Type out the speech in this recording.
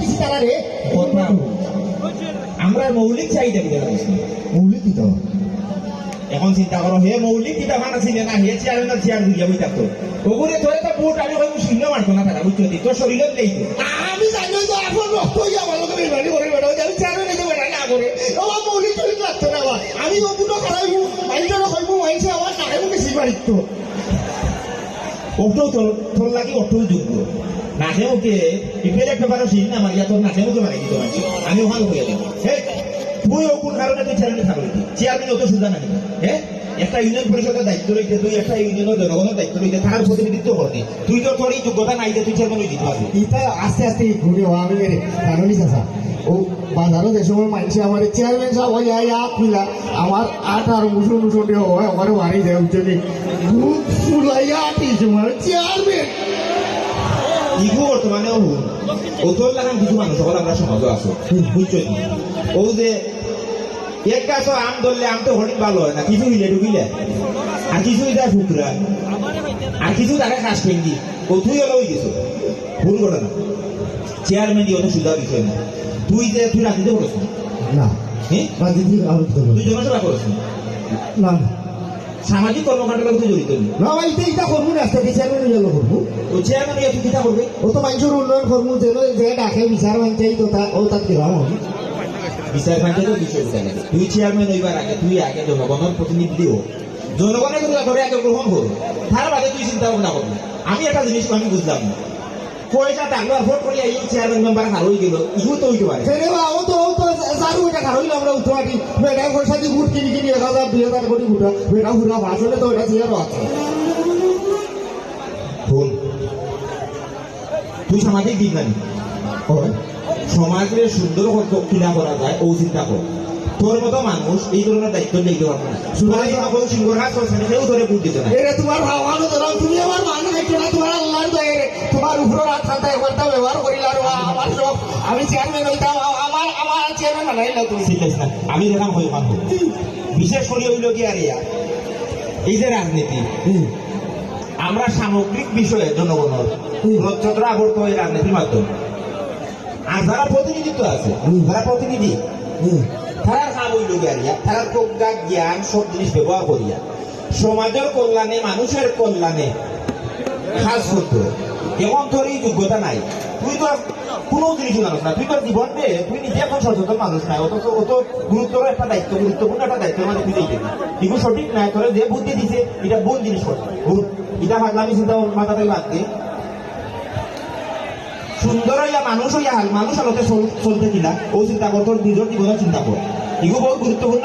দিছি তারা রে কথা আমরা মৌলিক চাহিদা কি দেখা মৌলিক কি তো এখন চিন্তা করো হে মৌলিক কিতা মান আছে না হে চেয়ার চেয়ার দিয়া বই থাকতো ওগুলো তোরে তো বুট আমি কই শূন্য মারতো না তারা বুঝছো দি তোর শরীরে নেই আমি জানি তো এখন রক্ত হইয়া ভালো করে বাড়ি করে বেড়াও আমি চেয়ারে নিতে বেড়া না করে ও মৌলিক চুরি লাগতো না আমি ও বুটো খারাইবো মাইন্ডটা কইবো মাইন্ডে আমার টাকা বেশি বাড়িতো অটো তোর লাগি অটো যোগ্য নাচে মুখে ইফেল একটা পারো সিন না মারিয়া তোর নাচে মুখে মারি দিতে পারছি আমি ওখানে হয়ে যাবো হে তুই ও কোন কারণে তুই চেয়ারম্যান থাকলি চেয়ারম্যান অত সুবিধা নাকি হ্যাঁ একটা ইউনিয়ন পরিষদের দায়িত্ব লইতে তুই একটা ইউনিয়নের জনগণের দায়িত্ব লইতে তার প্রতিনিধিত্ব করতে তুই তো তোর এই যোগ্যতা নাই যে তুই চেয়ারম্যান হয়ে দিতে পারবি এটা আস্তে আস্তে ঘুরে হওয়া আমি জানি চাষা ও বাজারও যে সময় মানছে আমার চেয়ারম্যান সাহেব ওই আপ মিলা আমার আট আর মুসুর মুসুর দিয়ে হয় আমার বাড়ি যায় উঠে খুব ফুলাইয়া আটি সময় চেয়ারম্যান ইগো বর্তমানে ও তোর লাগান কিছু মানুষ সকল আমরা সমাজও আসো বুঝছো ও যে এক গাছ আম ধরলে আম তো হরিণ ভালো হয় না কিছু হিলে ঢুকিলে আর কিছু যায় ফুকরা আর কিছু তাকে কাজ ফেঙ্গি ও তুই হলো ওই গেছো ভুল করে না চেয়ারম্যান দিয়ে অত সুবিধা বিষয় না তুই যে তুই রাজনীতি করেছ না হ্যাঁ রাজনীতি তুই জনসেবা করেছ না সামাজিক কর্মকাণ্ডের লোক জড়িত না ভাই এটা করবো না আস্তে চেয়ারম্যান জন্য করবো ও চেয়ারম্যান তুই কিতা করবে ও তো মানুষের উন্নয়ন করবো যে ডাকে বিচার মানছে তো ও তার কিরাম হবে বিচার পঞ্চায়েতের বিষয় তুই চেয়ারম্যান হইবার আগে তুই আগে জনগণের প্রতিনিধি হোক জনগণের কথা করে আগে গ্রহণ করো তার বাদে তুই চিন্তা ভাবনা করবি আমি একটা জিনিস আমি বুঝলাম না পয়সা টাকা ভোট করি এই চেয়ারম্যান মেম্বার হারই গেল ইহু তো হইতে পারে ও তো সারু এটা হারইল আমরা উঠোয়াটি বেটা পয়সা দিয়ে ভোট কিনি 1,000 2,000 কোটি ভোটা বেটা ঘুরা ভাষণে তো এটা চেয়ারও আছে ভুল তুই সামাজিক দিক জানি সমাজের সুন্দর কিনা করা যায় ও চিন্তা কর তোর মতো মানুষ এই ধরনের দায়িত্ব নিতে পারবে না সিংহরাজ কেউ ধরে ভোট দিতে না তোমার ভাবানো ধরাও তুমি আমার মানুষ একটু না তোমার আল্লাহ তোমার উপরে রাখতে একবারটা ব্যবহার করিল আর আমার সব আমি চেয়ারম্যান হইতাম আমার আমার চেয়ারম্যান বানাইল তুমি শিখাইছ না আমি দেখাম হয়ে মানব বিশেষ করে হইল কি আর এই যে রাজনীতি আমরা সামগ্রিক বিষয়ে জনগণের প্রত্যেকটা আবর্ত এই রাজনীতির মাধ্যমে আর যারা প্রতিনিধিত্ব আছে যারা প্রতিনিধি তারা কাম হইল গিয়া তারা প্রজ্ঞা জ্ঞান সব জিনিস ব্যবহার করিয়া সমাজের কল্যাণে মানুষের কল্যাণে কাজ করতে এমন তোর এই যোগ্যতা নাই তুই তো কোনো জিনিস জানোস না তুই তোর জীবন নিয়ে তুই নিজে এখন সচেতন মানুষ নাই অত গুরুত্বপূর্ণ একটা দায়িত্বের মাঝে তুই দেখবি কিন্তু সঠিক নাই তোর যে বুদ্ধি দিছে এটা ভুল জিনিস করছে ভুল এটা ভাবলাম চিন্তা মাথা থেকে বাদ দিয়ে সুন্দর হইয়া মানুষ হইয়া মানুষ আলোতে চলতে কিনা ও চিন্তা কর তোর নিজের জীবনের চিন্তা কর এগুলো বহুত গুরুত্বপূর্ণ